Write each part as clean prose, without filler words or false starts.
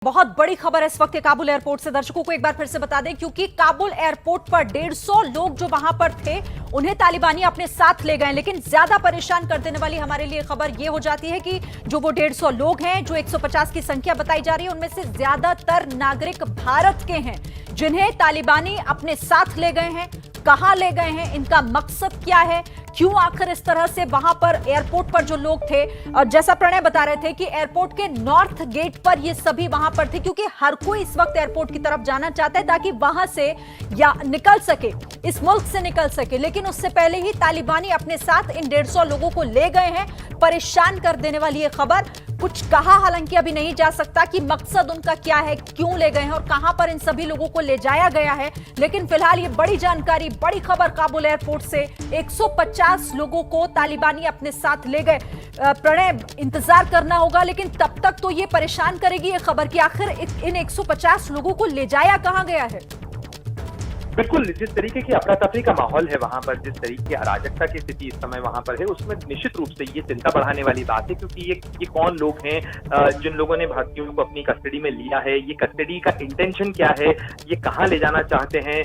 बहुत बड़ी खबर है इस वक्त काबुल एयरपोर्ट से। दर्शकों को एक बार फिर से बता दें, क्योंकि काबुल एयरपोर्ट पर 150 लोग जो वहां पर थे उन्हें तालिबानी अपने साथ ले गए। लेकिन ज्यादा परेशान कर देने वाली हमारे लिए खबर यह हो जाती है कि जो वो 150 लोग हैं, जो 150 की संख्या बताई जा रही है, उनमें से ज्यादातर नागरिक भारत के हैं जिन्हें तालिबानी अपने साथ ले गए हैं। कहां ले गए हैं, इनका मकसद क्या है, क्यों आखिर इस तरह से वहां पर एयरपोर्ट पर जो लोग थे, और जैसा प्रणय बता रहे थे कि एयरपोर्ट के नॉर्थ गेट पर ये सभी वहां पर थे, क्योंकि हर कोई इस वक्त एयरपोर्ट की तरफ जाना चाहता है ताकि वहां से या निकल सके, इस मुल्क से निकल सके। लेकिन उससे पहले ही तालिबानी अपने साथ इन 150 लोगों को ले गए हैं। परेशान कर देने वाली ये खबर। कुछ कहा हालांकि अभी नहीं जा सकता कि मकसद उनका क्या है, क्यों ले गए हैं और कहां पर इन सभी लोगों को ले जाया गया है। लेकिन फिलहाल ये बड़ी जानकारी, बड़ी खबर काबुल एयरपोर्ट से, 150 लोगों को तालिबानी अपने साथ ले गए। प्रणय, इंतजार करना होगा, लेकिन तब तक तो ये परेशान करेगी ये खबर कि आखिर इन 150 लोगों को ले जाया कहां गया है। बिल्कुल, जिस तरीके की अफरा तफरी का माहौल है वहां पर, जिस तरीके की अराजकता की स्थिति इस समय वहां पर है, उसमें निश्चित रूप से ये चिंता बढ़ाने वाली बात है। क्योंकि ये कौन लोग हैं जिन लोगों ने भारतीयों को अपनी कस्टडी में लिया है, ये कस्टडी का इंटेंशन क्या है, ये कहाँ ले जाना चाहते हैं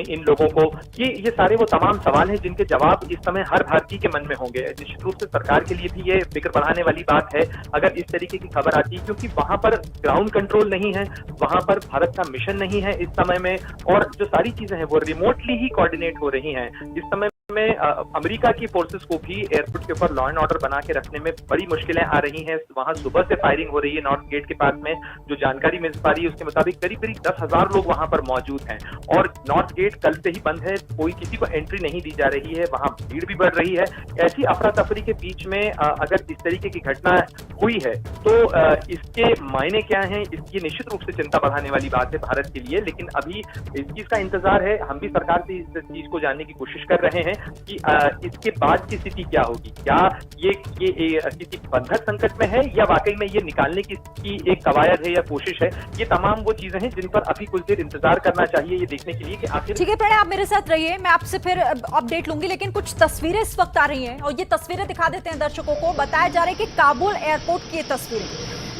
इन लोगों को, ये सारे वो तमाम सवाल हैं जिनके जवाब इस समय हर भारतीय के मन में होंगे। निश्चित रूप से सरकार के लिए भी ये फिक्र बढ़ाने वाली बात है अगर इस तरीके की खबर आती है, क्योंकि वहां पर ग्राउंड कंट्रोल नहीं है, वहां पर भारत का मिशन नहीं है इस समय में, और जो सारी चीजें हैं वो रिमोटली ही कोऑर्डिनेट हो रही हैं। इस समय में अमेरिका की फोर्सेस को भी एयरपोर्ट के ऊपर लॉ एंड ऑर्डर बना के रखने में बड़ी मुश्किलें आ रही हैं। वहां सुबह से फायरिंग हो रही है नॉर्थ गेट के पास में। जो जानकारी मिल पा रही है उसके मुताबिक करीब 10,000 लोग वहां पर मौजूद हैं, और नॉर्थ गेट कल से ही बंद है, कोई किसी को एंट्री नहीं दी जा रही है, वहां भीड़ भी बढ़ रही है। ऐसी अफरा तफरी के बीच में अगर इस तरीके की घटना हुई है तो इसके मायने क्या हैं, इसकी निश्चित रूप से चिंता बढ़ाने वाली बात है भारत के लिए। लेकिन अभी इस चीज का इंतजार है, हम भी सरकार से इस चीज को जानने की कोशिश कर रहे हैं कि इसके बाद की स्थिति क्या होगी। क्या ये किसी बंधक संकट में है, या वाकई में ये निकालने की एक कवायद है या कोशिश है। ये तमाम वो चीजें हैं जिन पर अभी कुछ देर इंतजार करना चाहिए, ये देखने के लिए कि आखिर। ठीक है प्रणय, आप मेरे साथ रहिए, मैं आपसे फिर अपडेट लूंगी। लेकिन कुछ तस्वीरें इस वक्त आ रही हैं और ये तस्वीरें दिखा देते हैं दर्शकों को। बताया जा रहा है कि काबुल एयरपोर्ट की ये तस्वीरें,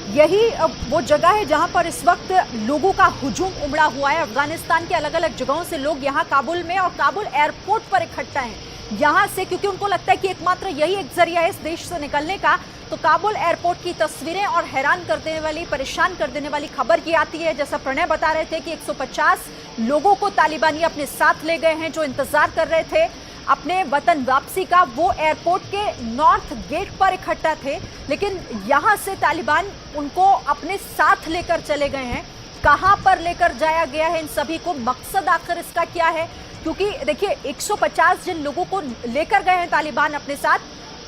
यही वो जगह है जहां पर इस वक्त लोगों का हुजूम उमड़ा हुआ है। अफगानिस्तान के अलग अलग जगहों से लोग यहां काबुल में और काबुल एयरपोर्ट पर इकट्ठा हैं यहां से, क्योंकि उनको लगता है कि एकमात्र यही एक जरिया है इस देश से निकलने का। तो काबुल एयरपोर्ट की तस्वीरें और हैरान कर देने वाली, परेशान कर देने वाली खबर ये आती है, जैसा प्रणय बता रहे थे कि 150 लोगों को तालिबानी अपने साथ ले गए हैं जो इंतजार कर रहे थे अपने वतन वापसी का। वो एयरपोर्ट के नॉर्थ गेट पर इकट्ठा थे, लेकिन यहां से तालिबान उनको अपने साथ लेकर चले गए हैं। कहां पर लेकर जाया गया है इन सभी को, मकसद आखिर इसका क्या है? क्योंकि देखिए 150 जिन लोगों को लेकर गए हैं तालिबान अपने साथ,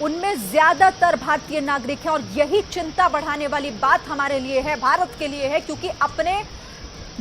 उनमें ज्यादातर भारतीय नागरिक हैं। और यही चिंता बढ़ाने वाली बात हमारे लिए है, भारत के लिए है, क्योंकि अपने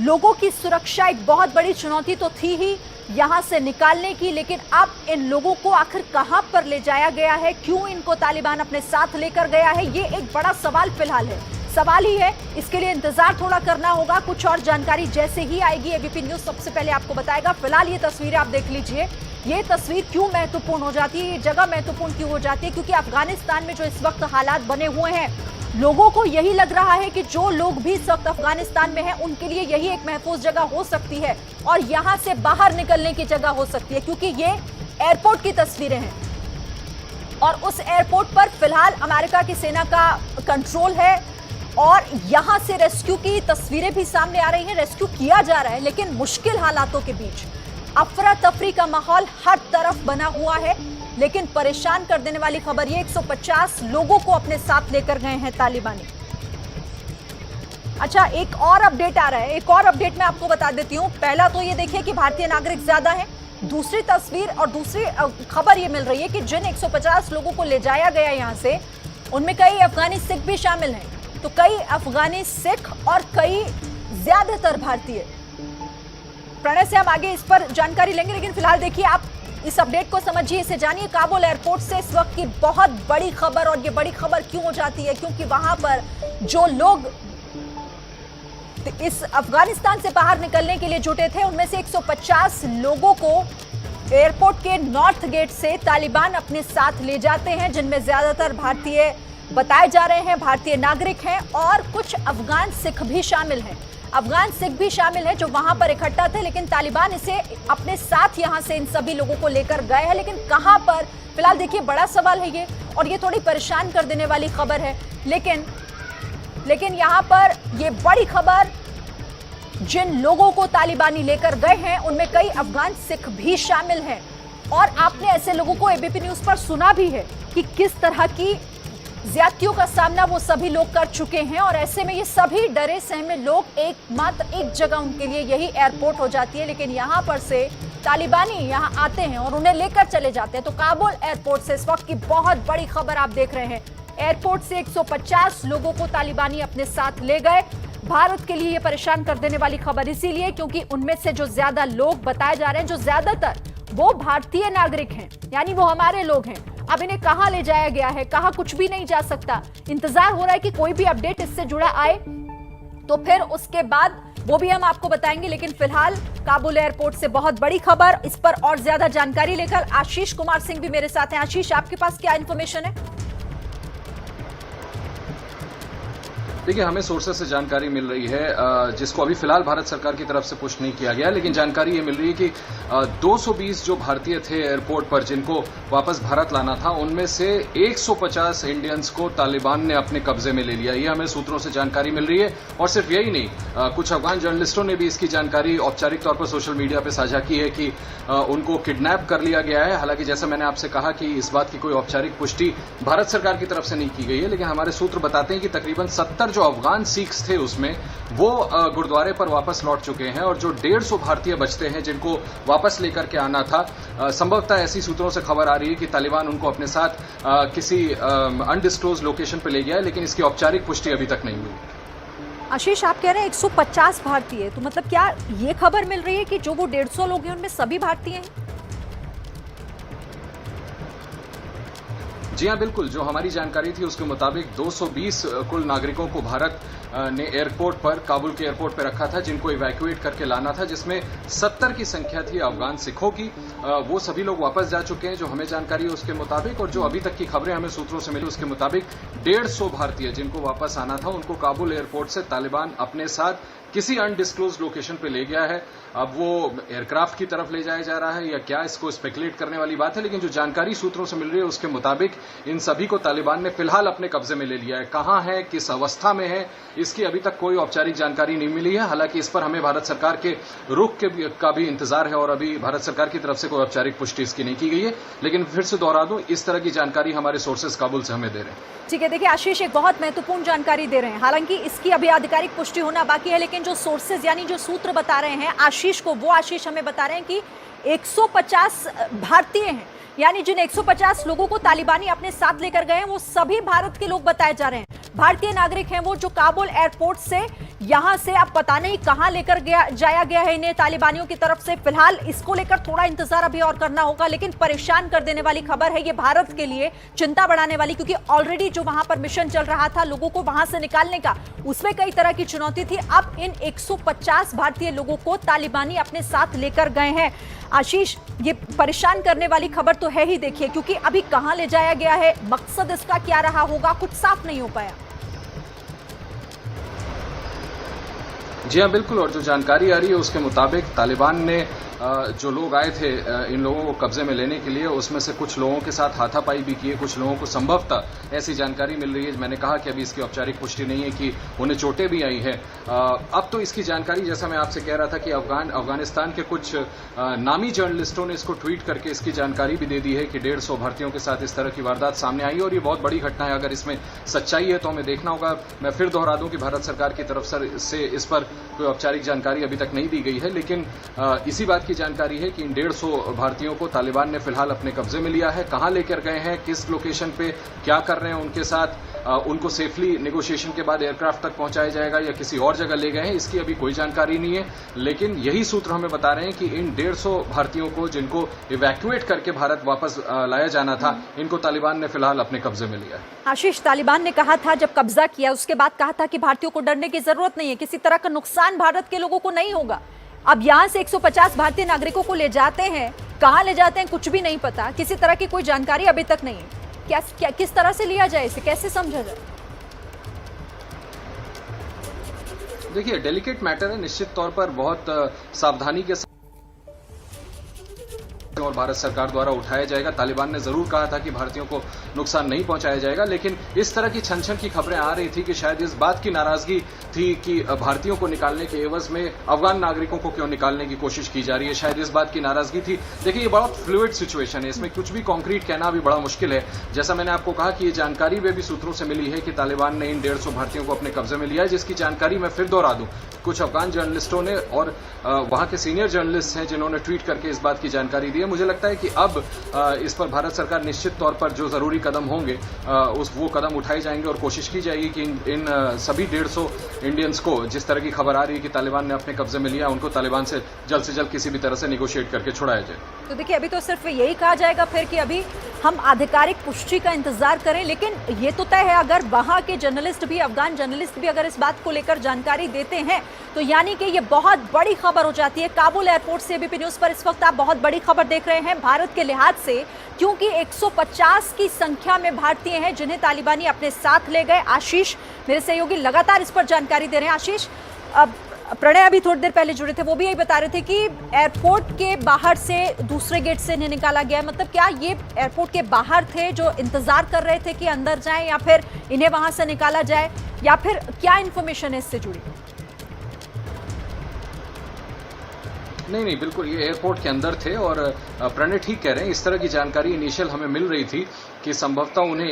लोगों की सुरक्षा एक बहुत बड़ी चुनौती तो थी ही यहां से निकालने की। लेकिन अब इन लोगों को आखिर कहां पर ले जाया गया है, क्यों इनको तालिबान अपने साथ लेकर गया है, ये एक बड़ा सवाल फिलहाल है, सवाल ही है। इसके लिए इंतजार थोड़ा करना होगा। कुछ और जानकारी जैसे ही आएगी एबीपी न्यूज सबसे पहले आपको बताएगा। फिलहाल ये तस्वीरें आप देख लीजिए। ये तस्वीर क्यों महत्वपूर्ण हो जाती है, ये जगह महत्वपूर्ण क्यों हो जाती है? क्योंकि अफगानिस्तान में जो इस वक्त हालात बने हुए हैं, लोगों को यही लग रहा है कि जो लोग भी इस वक्त अफगानिस्तान में हैं उनके लिए यही एक महफूज जगह हो सकती है और यहां से बाहर निकलने की जगह हो सकती है, क्योंकि ये एयरपोर्ट की तस्वीरें हैं और उस एयरपोर्ट पर फिलहाल अमेरिका की सेना का कंट्रोल है और यहां से रेस्क्यू की तस्वीरें भी सामने आ रही हैं। रेस्क्यू किया जा रहा है, लेकिन मुश्किल हालातों के बीच अफरा तफरी का माहौल हर तरफ बना हुआ है। लेकिन परेशान कर देने वाली खबर ये, 150 लोगों को अपने साथ लेकर गए हैं तालिबानी। अच्छा, एक और अपडेट आ रहा है, एक और अपडेट मैं आपको बता देती हूं। पहला तो ये देखिए कि भारतीय नागरिक ज्यादा हैं। दूसरी तस्वीर और दूसरी खबर ये मिल रही है कि जिन 150 लोगों को ले जाया गया यहां से, उनमें कई अफगानी सिख भी शामिल हैं। तो कई अफगानी सिख और कई ज्यादातर भारतीय। प्रणय से हम आगे इस पर जानकारी लेंगे, लेकिन फिलहाल देखिए आप इस अपडेट को समझिए, इसे जानिए। काबुल एयरपोर्ट से इस वक्त की बहुत बड़ी खबर, और ये बड़ी खबर क्यों हो जाती है? क्योंकि वहां पर जो लोग इस अफगानिस्तान से बाहर निकलने के लिए जुटे थे, उनमें से 150 लोगों को एयरपोर्ट के नॉर्थ गेट से तालिबान अपने साथ ले जाते हैं, जिनमें ज्यादातर भारतीय बताए जा रहे हैं भारतीय नागरिक हैं और कुछ अफगान सिख भी शामिल हैं। अफगान सिख भी शामिल है जो वहां पर इकट्ठा थे, लेकिन तालिबान इसे अपने साथ यहां से इन सभी लोगों को लेकर गए हैं। लेकिन कहां पर, फिलहाल देखिए बड़ा सवाल है ये, और ये थोड़ी परेशान कर देने वाली खबर है। लेकिन यहां पर ये बड़ी खबर, जिन लोगों को तालिबानी लेकर गए हैं उनमें कई अफगान सिख भी शामिल हैं। और आपने ऐसे लोगों को एबीपी न्यूज पर सुना भी है कि किस तरह की ज्यादतियों का सामना वो सभी लोग कर चुके हैं। और ऐसे में ये सभी डरे सहमे लोग एक जगह उनके लिए यही एयरपोर्ट हो जाती है। लेकिन यहाँ पर से तालिबानी यहाँ आते हैं और उन्हें लेकर चले जाते हैं। तो काबुल एयरपोर्ट से इस वक्त की बहुत बड़ी खबर आप देख रहे हैं। एयरपोर्ट से 150 लोगों को तालिबानी अपने साथ ले गए। भारत के लिए ये परेशान कर देने वाली खबर इसीलिए क्योंकि उनमें से जो ज्यादा लोग बताए जा रहे हैं, जो ज्यादातर वो भारतीय नागरिक हैं, यानी वो हमारे लोग हैं। अब इन्हें कहां ले जाया गया है, कहां कुछ भी नहीं जा सकता। इंतजार हो रहा है कि कोई भी अपडेट इससे जुड़ा आए तो फिर उसके बाद वो भी हम आपको बताएंगे। लेकिन फिलहाल काबुल एयरपोर्ट से बहुत बड़ी खबर, इस पर और ज्यादा जानकारी लेकर आशीष कुमार सिंह भी मेरे साथ हैं। आशीष, आपके पास क्या इंफॉर्मेशन है? देखिए, हमें सोर्सेस से जानकारी मिल रही है जिसको अभी फिलहाल भारत सरकार की तरफ से पुष्ट नहीं किया गया, लेकिन जानकारी ये मिल रही है कि 220 जो भारतीय थे एयरपोर्ट पर जिनको वापस भारत लाना था, उनमें से 150 इंडियंस को तालिबान ने अपने कब्जे में ले लिया। ये हमें सूत्रों से जानकारी मिल रही है। और सिर्फ यही नहीं, कुछ अफगान जर्नलिस्टों ने भी इसकी जानकारी औपचारिक तौर पर सोशल मीडिया पर साझा की है कि उनको किडनैप कर लिया गया है। हालांकि जैसा मैंने आपसे कहा कि इस बात की कोई औपचारिक पुष्टि भारत सरकार की तरफ से नहीं की गई है, लेकिन हमारे सूत्र बताते हैं कि तकरीबन 70 जो अफगान सिख्स थे उसमें वो गुरुद्वारे पर वापस लौट चुके हैं। और जो 150 भारतीय बचते हैं जिनको वापस लेकर के आना था, संभवतः ऐसी सूत्रों से खबर आ रही है कि तालिबान उनको अपने साथ किसी अनडिस्क्लोज लोकेशन पर ले गया है, लेकिन इसकी औपचारिक पुष्टि अभी तक नहीं हुई। आशीष, आप कह रहे हैं 150 भारतीय, तो मतलब क्या ये खबर मिल रही है कि जो वो 150 लोग हैं उनमें सभी भारतीय हैं? जी हाँ, बिल्कुल। जो हमारी जानकारी थी उसके मुताबिक 220 कुल नागरिकों को भारत ने एयरपोर्ट पर, काबुल के एयरपोर्ट पर रखा था, जिनको इवैक्यूएट करके लाना था, जिसमें 70 की संख्या थी अफगान सिखों की। वो सभी लोग वापस जा चुके हैं जो हमें जानकारी है उसके मुताबिक। और जो अभी तक की खबरें हमें सूत्रों से मिली उसके मुताबिक 150 भारतीय जिनको वापस आना था, उनको काबुल एयरपोर्ट से तालिबान अपने साथ किसी अनडिस्क्लोज लोकेशन पे ले गया है। अब वो एयरक्राफ्ट की तरफ ले जाया जा रहा है या क्या, इसको स्पेकुलेट करने वाली बात है, लेकिन जो जानकारी सूत्रों से मिल रही है उसके मुताबिक इन सभी को तालिबान ने फिलहाल अपने कब्जे में ले लिया है। कहां है, किस अवस्था में है, इसकी अभी तक कोई औपचारिक जानकारी नहीं मिली है। हालांकि इस पर हमें भारत सरकार के रुख का भी इंतजार है और अभी भारत सरकार की तरफ से कोई औपचारिक पुष्टि इसकी नहीं की गई है। लेकिन फिर से दोहरा दूं, इस तरह की जानकारी हमारे सोर्सेज काबुल से हमें दे रहे हैं। ठीक है, देखिए आशीष एक बहुत महत्वपूर्ण जानकारी दे रहे हैं। हालांकि इसकी अभी आधिकारिक पुष्टि होना बाकी है, लेकिन जो सोर्सेज यानी जो सूत्र बता रहे हैं आशीष को, वो आशीष हमें बता रहे हैं कि 150 भारतीय हैं, यानी जिन 150 लोगों को तालिबानी अपने साथ लेकर गए हैं वो सभी भारत के लोग बताए जा रहे हैं, भारतीय नागरिक हैं वो, जो काबुल एयरपोर्ट से यहां से अब पता नहीं कहां लेकर जाया गया है इन्हें तालिबानियों की तरफ से। फिलहाल इसको लेकर थोड़ा इंतजार अभी और करना होगा, लेकिन परेशान कर देने वाली खबर है ये, भारत के लिए चिंता बढ़ाने वाली, क्योंकि ऑलरेडी जो वहां पर मिशन चल रहा था लोगों को वहां से निकालने का, उसमें कई तरह की चुनौती थी। अब इन 150 भारतीय लोगों को तालिबानी अपने साथ लेकर गए हैं। आशीष, ये परेशान करने वाली खबर तो है ही, देखिए, क्योंकि अभी कहां ले जाया गया है, मकसद इसका क्या रहा होगा, कुछ साफ नहीं हो पाया। जी हाँ, बिल्कुल। और जो जानकारी आ रही है उसके मुताबिक तालिबान ने जो लोग आए थे इन लोगों को कब्जे में लेने के लिए, उसमें से कुछ लोगों के साथ हाथापाई भी की है, कुछ लोगों को संभवतः ऐसी जानकारी मिल रही है। मैंने कहा कि अभी इसकी औपचारिक पुष्टि नहीं है कि उन्हें चोटें भी आई हैं। अब तो इसकी जानकारी, जैसा मैं आपसे कह रहा था कि अफगानिस्तान के कुछ नामी जर्नलिस्टों ने इसको ट्वीट करके इसकी जानकारी भी दे दी है कि 150 भारतीयों के साथ इस तरह की वारदात सामने आई और ये बहुत बड़ी घटना है। अगर इसमें सच्चाई है तो हमें देखना होगा। मैं फिर दोहरा दूं कि भारत सरकार की तरफ से इस पर कोई औपचारिक जानकारी अभी तक नहीं दी गई है, लेकिन इसी बात की जानकारी है कि इन 150 भारतीयों को तालिबान ने फिलहाल अपने कब्जे में लिया है। कहां लेकर गए हैं, किस लोकेशन पे क्या कर रहे हैं उनके साथ, उनको सेफली नेगोशिएशन के बाद एयरक्राफ्ट तक पहुंचाया जाएगा या किसी और जगह ले गए हैं, इसकी अभी कोई जानकारी नहीं है। लेकिन यही सूत्र हमें बता रहे हैं कि इन 150 भारतीयों को जिनको इवैक्यूएट करके भारत वापस लाया जाना था, इनको तालिबान ने फिलहाल अपने कब्जे में लिया है। आशीष, तालिबान ने कहा था जब कब्जा किया उसके बाद कहा था कि भारतीयों को डरने की जरूरत नहीं है, किसी तरह का नुकसान भारत के लोगों को नहीं होगा। अब यहां से 150 भारतीय नागरिकों को ले जाते हैं, कहां ले जाते हैं कुछ भी नहीं पता, किसी तरह की कोई जानकारी अभी तक नहीं है। किस तरह से लिया जाए, इसे कैसे समझा जाए? देखिए, डेलिकेट मैटर है, निश्चित तौर पर बहुत सावधानी के साथ और भारत सरकार द्वारा उठाया जाएगा। तालिबान ने जरूर कहा था कि भारतीयों को नुकसान नहीं पहुंचाया जाएगा, लेकिन इस तरह की छन की खबरें आ रही थी कि शायद इस बात की नाराजगी थी कि भारतीयों को निकालने के एवज में अफगान नागरिकों को क्यों निकालने की कोशिश की जा रही है, शायद इस बात की नाराजगी थी। देखिए, ये बहुत फ्लूइड सिचुएशन है, इसमें कुछ भी कॉन्क्रीट कहना भी बड़ा मुश्किल है। जैसा मैंने आपको कहा कि ये जानकारी वे भी सूत्रों से मिली है कि तालिबान ने इन 150 भारतीयों को अपने कब्जे में लिया है, जिसकी जानकारी मैं फिर दोहरा दूं। कुछ अफगान जर्नलिस्टों ने और वहां के सीनियर जर्नलिस्ट हैं जिन्होंने ट्वीट करके इस बात की जानकारी दी है। मुझे लगता है कि अब इस पर भारत सरकार निश्चित तौर पर जो जरूरी कदम होंगे वो कदम उठाए जाएंगे और कोशिश की जाएगी कि इन सभी 150 इंडियंस को, जिस तरह की खबर आ रही है कि तालिबान ने अपने कब्जे में लिया, उनको तालिबान से जल्द किसी भी तरह से निगोशिएट करके छुड़ाया जाए। तो देखिए, अभी तो सिर्फ यही कहा जाएगा फिर कि अभी हम आधिकारिक पुष्टि का इंतजार करें, लेकिन ये तो तय है अगर वहां के जर्नलिस्ट भी, अफगान जर्नलिस्ट भी अगर इस बात को लेकर जानकारी देते हैं तो यानी कि ये बहुत बड़ी खबर हो जाती है। काबुल एयरपोर्ट से एबीपी न्यूज पर इस वक्त आप बहुत बड़ी खबर देख रहे हैं भारत के लिहाज से, क्योंकि 150 की संख्या में भारतीय हैं जिन्हें तालिबानी अपने साथ ले गए। आशीष मेरे सहयोगी लगातार इस पर जानकारी दे रहे हैं। आशीष, प्रणय अभी थोड़ी देर पहले जुड़े थे, वो भी यही बता रहे थे कि एयरपोर्ट के बाहर से दूसरे गेट से इन्हें निकाला गया। मतलब क्या ये एयरपोर्ट के बाहर थे जो इंतजार कर रहे थे कि अंदर जाएं, या फिर इन्हें वहां से निकाला जाए, या फिर क्या इंफॉर्मेशन है इससे जुड़ी? नहीं, बिल्कुल ये एयरपोर्ट के अंदर थे और प्रणय ठीक कह रहे हैं। इस तरह की जानकारी इनिशियल हमें मिल रही थी कि संभवतः उन्हें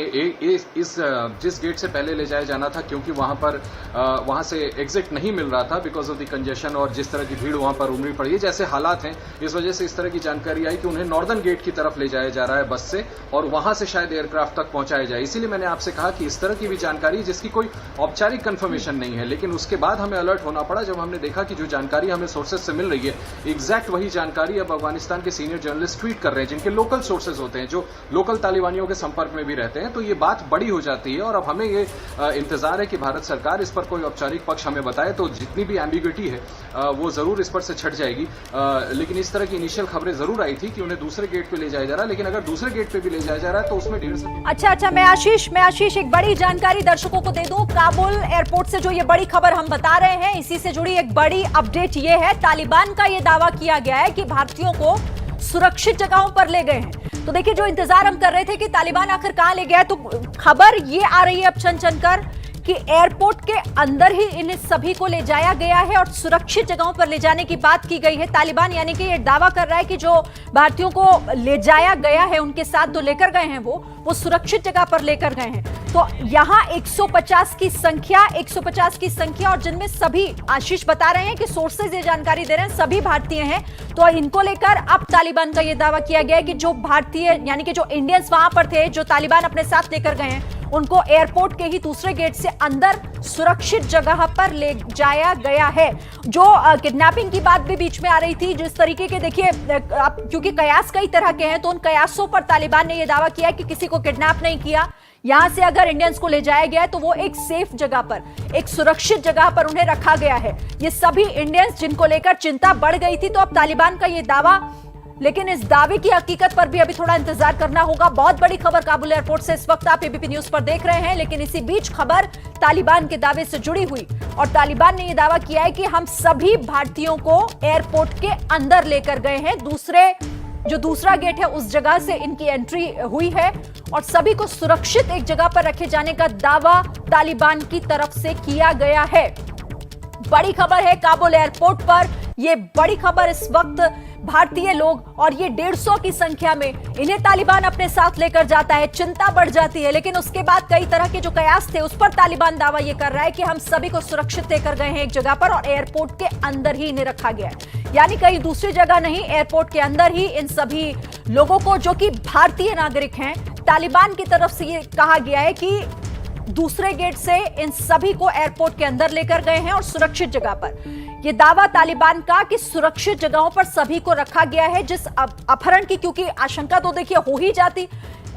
जिस गेट से पहले ले जाया जाना था, क्योंकि वहां से एग्जिट नहीं मिल रहा था बिकॉज ऑफ द कंजेशन और जिस तरह की भीड़ वहां पर उमड़ी पड़ी है, जैसे हालात हैं, इस वजह से इस तरह की जानकारी आई कि उन्हें नॉर्दर्न गेट की तरफ ले जाया जा रहा है बस से, और वहां से शायद एयरक्राफ्ट तक पहुंचाया जाए। इसीलिए मैंने आपसे कहा कि इस तरह की भी जानकारी जिसकी कोई औपचारिक कंफर्मेशन नहीं है, लेकिन उसके बाद हमें अलर्ट होना पड़ा जब हमने देखा कि जो जानकारी हमें सोर्सेज से मिल रही है, एग्जैक्ट वही जानकारी अब अफगानिस्तान के सीनियर जर्नलिस्ट ट्वीट कर रहे हैं, जिनके लोकल सोर्सेज होते हैं, जो लोकल तालिबानियों के संपर्क में भी रहते हैं। तो ये बात बड़ी हो जाती है और अब हमें ये इंतजार है कि भारत सरकार इस पर कोई औपचारिक पक्ष हमें बताए, तो जितनी भी एम्बिग्युइटी है वो जरूर इस पर से छट जाएगी। लेकिन इस तरह की इनिशियल खबरें जरूर आई थी कि उन्हें दूसरे गेट पे ले जाया जा रहा है, लेकिन अगर दूसरे गेट पे भी ले जाया जा रहा है तो उसमें 150। अच्छा, मैं आशीष एक बड़ी जानकारी दर्शकों को दे दूं। काबुल एयरपोर्ट से जो ये बड़ी खबर हम बता रहे हैं, इसी से जुड़ी एक बड़ी अपडेट ये है, तालिबान का ये दावा किया गया है कि भारतीयों को सुरक्षित जगहों पर ले गए हैं। तो देखिए, जो इंतजार हम कर रहे थे कि तालिबान आखिर कहां ले गया है, तो खबर ये आ रही है अब छन कर कि एयरपोर्ट के अंदर ही इन्हें सभी को ले जाया गया है और सुरक्षित जगहों पर ले जाने की बात की गई है। तालिबान यानी कि ये दावा कर रहा है कि जो भारतीयों को ले जाया गया है, उनके साथ जो लेकर गए हैं वो सुरक्षित जगह पर लेकर गए हैं। तो यहाँ 150 की संख्या और जिनमें सभी, आशीष बता रहे हैं कि सोर्सेज ये जानकारी दे रहे हैं, सभी भारतीय हैं। तो इनको लेकर अब तालिबान का ये दावा किया गया है कि जो भारतीय यानी कि जो इंडियंस वहां पर थे, जो तालिबान अपने साथ लेकर गए हैं, उनको एयरपोर्ट के ही दूसरे गेट से अंदर सुरक्षित जगह पर ले जाया गया है। जो किडनैपिंग की बात भी बीच में आ रही थी, जिस तरीके के, देखिए क्योंकि कयास कई तरह के हैं, तो उन कयासों पर तालिबान ने यह दावा किया कि किसी को किडनैप नहीं किया। यहां से अगर इंडियंस को ले जाया गया है तो वो एक सेफ जगह पर, एक सुरक्षित जगह पर उन्हें रखा गया है। ये सभी इंडियंस जिनको लेकर चिंता बढ़ गई थी, तो अब तालिबान का ये दावा, लेकिन इस दावे की हकीकत पर भी अभी थोड़ा इंतजार करना होगा। बहुत बड़ी खबर काबुल एयरपोर्ट से इस वक्त आप एबीपी न्यूज पर देख रहे हैं, लेकिन इसी बीच खबर तालिबान के दावे से जुड़ी हुई, और तालिबान ने यह दावा किया है कि हम सभी भारतीयों को एयरपोर्ट के अंदर लेकर गए हैं। दूसरा गेट है उस जगह से इनकी एंट्री हुई है और सभी को सुरक्षित एक जगह पर रखे जाने का दावा तालिबान की तरफ से किया गया है। बड़ी खबर है काबुल एयरपोर्ट पर, यह बड़ी खबर इस वक्त भारतीय लोग, और ये 150 की संख्या में इन्हें तालिबान अपने साथ लेकर जाता है, चिंता बढ़ जाती है। लेकिन उसके बाद कई तरह के जो कयास थे, उस पर तालिबान दावा ये कर रहा है कि हम सभी को सुरक्षित लेकर गए हैं एक जगह पर, और एयरपोर्ट के अंदर ही इन्हें रखा गया है, यानी कहीं दूसरी जगह नहीं, एयरपोर्ट के अंदर ही इन सभी लोगों को, जो कि भारतीय नागरिक हैं, तालिबान की तरफ से ये कहा गया है कि दूसरे गेट से इन सभी को एयरपोर्ट के अंदर लेकर गए हैं और सुरक्षित जगह पर। यह दावा तालिबान का कि सुरक्षित जगहों पर सभी को रखा गया है, जिस अपहरण की क्योंकि आशंका तो देखिए हो ही जाती,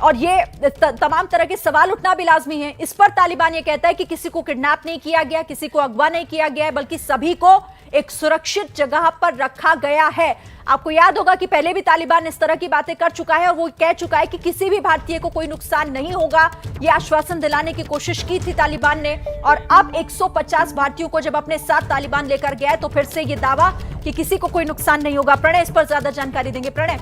और ये तमाम तरह के सवाल उठना भी लाजमी है। इस पर तालिबान ये कहता है कि किसी को किडनैप नहीं किया गया, किसी को अगवा नहीं किया गया है, बल्कि सभी को एक सुरक्षित जगह पर रखा गया है। आपको याद होगा कि पहले भी तालिबान इस तरह की बातें कर चुका है और वो कह चुका है कि किसी भी भारतीय को कोई नुकसान नहीं होगा। यह आश्वासन दिलाने की कोशिश की थी तालिबान ने, और अब 150 भारतीयों को जब अपने साथ तालिबान लेकर गया है तो फिर से यह दावा कि किसी को कोई नुकसान नहीं होगा। प्रणय इस पर ज्यादा जानकारी देंगे। प्रणय,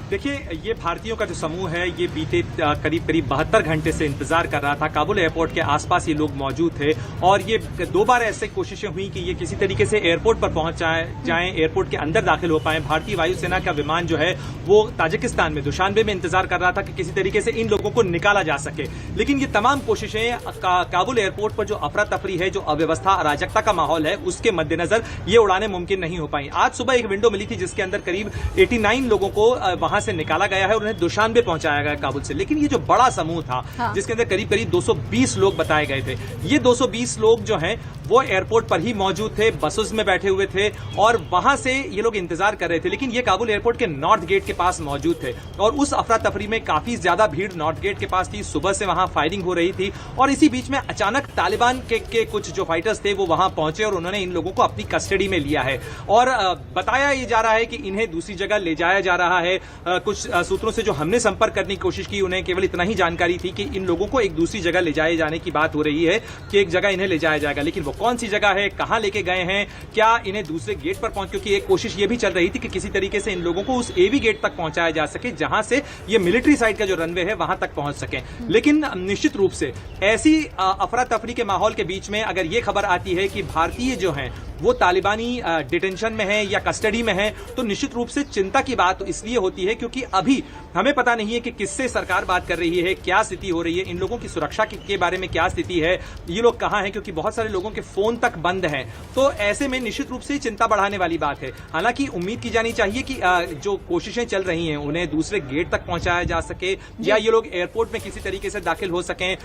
देखिए, ये भारतीयों का जो समूह है ये बीते करीब 72 घंटे से इंतजार कर रहा था। काबुल एयरपोर्ट के आसपास ये लोग मौजूद थे और ये 2 बार ऐसे कोशिशें हुई कि ये किसी तरीके से एयरपोर्ट पर पहुंच जाएं, एयरपोर्ट के अंदर दाखिल हो पाए। भारतीय वायुसेना का विमान जो है वो ताजिकिस्तान में दुशानबे में इंतजार कर रहा था कि किसी तरीके से इन लोगों को निकाला जा सके। लेकिन ये तमाम कोशिशें काबुल एयरपोर्ट पर जो अफरा तफरी है, जो अव्यवस्था, अराजकता का माहौल है, उसके मद्देनजर ये उड़ानें मुमकिन नहीं हो पाई। आज सुबह एक विंडो मिली थी जिसके अंदर करीब 89 लोगों को वहां से निकाला गया है और उन्हें दुशानबे पहुंचाया गया काबुल से। लेकिन ये जो बड़ा समूह था जिसके अंदर करीब 220 लोग बताए गए थे, ये 220 लोग जो हैं वो एयरपोर्ट पर ही मौजूद थे, बसेस में बैठे हुए थे और वहां से ये लोग इंतजार कर रहे थे। लेकिन ये काबुल एयरपोर्ट के नॉर्थ गेट के पास मौजूद थे और उस अफरा तफरी में काफी ज्यादा भीड़ नॉर्थ गेट के पास थी। सुबह से वहां फायरिंग हो रही थी और इसी बीच में अचानक तालिबान के कुछ जो फाइटर्स थे वो वहां पहुंचे और उन्होंने इन लोगों को अपनी कस्टडी में लिया है और बताया ये जा रहा है कि इन्हें दूसरी जगह ले जाया जा रहा है। कुछ सूत्रों से जो हमने संपर्क करने की कोशिश की उन्हें केवल इतना ही जानकारी थी कि इन लोगों को एक दूसरी जगह ले जाए जाने की बात हो रही है कि एक जगह इन्हें ले जाया जाएगा। लेकिन वो कौन सी जगह है, कहां लेके गए हैं, क्या इन्हें दूसरे गेट पर पहुंच, क्योंकि एक कोशिश ये भी चल रही थी कि किसी तरीके से इन लोगों को उस एवी गेट तक पहुंचाया जा सके जहां से ये मिलिट्री साइड का जो रनवे है वहां तक पहुंच सके। लेकिन निश्चित रूप से ऐसी अफरा तफरी के माहौल के बीच में अगर ये खबर आती है कि भारतीय जो हैं वो तालिबानी डिटेंशन में है या कस्टडी में है तो निश्चित रूप से चिंता की बात इसलिए होती है क्योंकि अभी हमें पता नहीं है कि किससे सरकार बात कर रही है, क्या स्थिति हो रही है, इन लोगों की सुरक्षा के बारे में क्या स्थिति है, ये लोग कहां हैं, क्योंकि बहुत सारे लोगों के फोन तक बंद हैं। तो ऐसे में निश्चित रूप से चिंता बढ़ाने वाली बात है। हालांकि उम्मीद की जानी चाहिए कि जो कोशिशें चल रही हैं उन्हें दूसरे गेट तक पहुंचाया जा सके या ये लोग एयरपोर्ट में किसी तरीके से दाखिल हो सकें।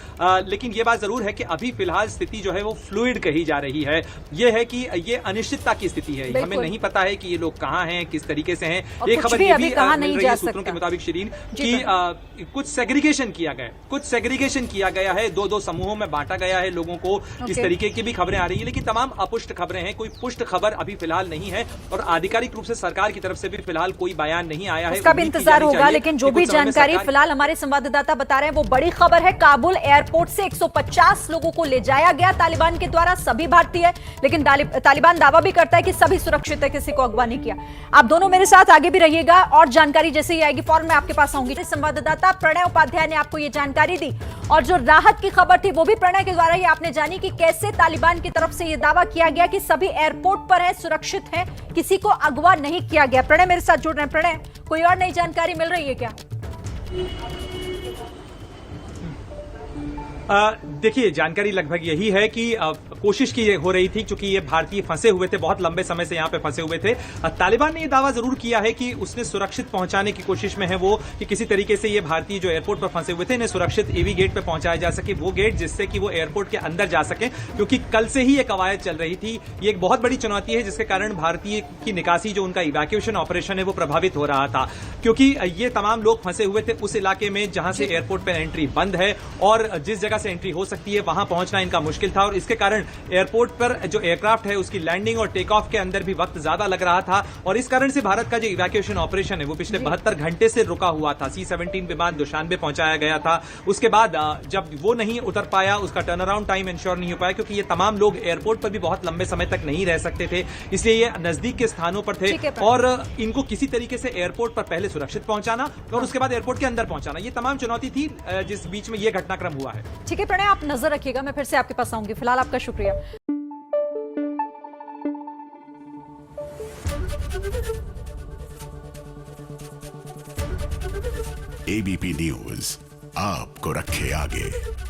लेकिन यह बात जरूर है कि अभी फिलहाल स्थिति जो है वो फ्लूइड कही जा रही है। यह है कि ये अनिश्चितता की स्थिति है, हमें नहीं पता है कि ये लोग कहां हैं, किस तरीके से हैं। एक खबर ये भी मिल रही है सूत्रों के मुताबिक शिरीन कि कुछ सेग्रीगेशन किया गया है, 2-2 समूहों में बांटा गया है लोगों को। इस तरीके की भी खबरें आ रही है, लेकिन तमाम अपुष्ट खबरें हैं, कोई पुष्ट खबर अभी फिलहाल नहीं है और आधिकारिक रूप से सरकार की तरफ से भी फिलहाल कोई बयान नहीं आया है। उसका भी इंतजार होगा। लेकिन जो भी जानकारी फिलहाल हमारे संवाददाता बता रहे हैं वो बड़ी खबर है। काबुल एयरपोर्ट से 150 लोगों को ले जाया गया तालिबान के द्वारा, सभी भारतीय। लेकिन तालिबान दावा भी करता है कि सभी सुरक्षित है, किसी को अगवा नहीं किया। आप दोनों मेरे साथ आगे भी रहिएगा और जानकारी जैसे ही आएगी फौरन मैं आपके पास आऊंगी। संवाददाता प्रणय उपाध्याय ने आपको ये जानकारी दी और जो राहत की खबर थी वो भी प्रणय के द्वारा ही आपने जानी कि कैसे तालिबान की तरफ से ये दावा किया गया कि सभी एयरपोर्ट पर है, सुरक्षित है, किसी को अगवा नहीं किया गया। प्रणय मेरे साथ जुड़ रहे हैं। प्रणय, कोई और नई जानकारी मिल रही है क्या? देखिए, जानकारी लगभग यही है कि कोशिश की हो रही थी, क्योंकि ये भारतीय फंसे हुए थे, बहुत लंबे समय से यहाँ पे फंसे हुए थे। तालिबान ने ये दावा जरूर किया है कि उसने सुरक्षित पहुंचाने की कोशिश में है वो, कि किसी तरीके से ये भारतीय जो एयरपोर्ट पर फंसे हुए थे इन्हें सुरक्षित एवी गेट पे पहुंचाया जा सके, वो गेट जिससे कि वो एयरपोर्ट के अंदर जा सके, क्योंकि कल से ही ये कवायद चल रही थी। ये एक बहुत बड़ी चुनौती है जिसके कारण भारतीय की निकासी, जो उनका इवैक्यूएशन ऑपरेशन है, वो प्रभावित हो रहा था, क्योंकि ये तमाम लोग फंसे हुए थे उस इलाके में जहां से एयरपोर्ट पर एंट्री बंद है और जिस जगह से एंट्री हो सकती है वहां पहुंचना इनका मुश्किल था और इसके कारण एयरपोर्ट पर जो एयरक्राफ्ट है उसकी लैंडिंग और टेक ऑफ के अंदर भी वक्त ज्यादा लग रहा था और इस कारण से भारत का जो इवैक्यूएशन ऑपरेशन है वो पिछले 72 घंटे से रुका हुआ था। C-17 विमान दुशानबे पहुंचाया गया था, उसके बाद जब वो नहीं उतर पाया, उसका टर्न अराउंड टाइम इंश्योर नहीं हो पाया, क्योंकि ये तमाम लोग एयरपोर्ट पर भी बहुत लंबे समय तक नहीं रह सकते थे, इसलिए ये नजदीक के स्थानों पर थे और इनको किसी तरीके से एयरपोर्ट पर पहले सुरक्षित पहुंचाना और उसके बाद एयरपोर्ट के अंदर पहुंचाना, ये तमाम चुनौती थी जिस बीच में ये घटनाक्रम हुआ है। ठीक है प्रणय, आप नजर रखिएगा, मैं फिर से आपके पास आऊंगी। फिलहाल आपका शुक्रिया। ABP न्यूज आपको रखे आगे।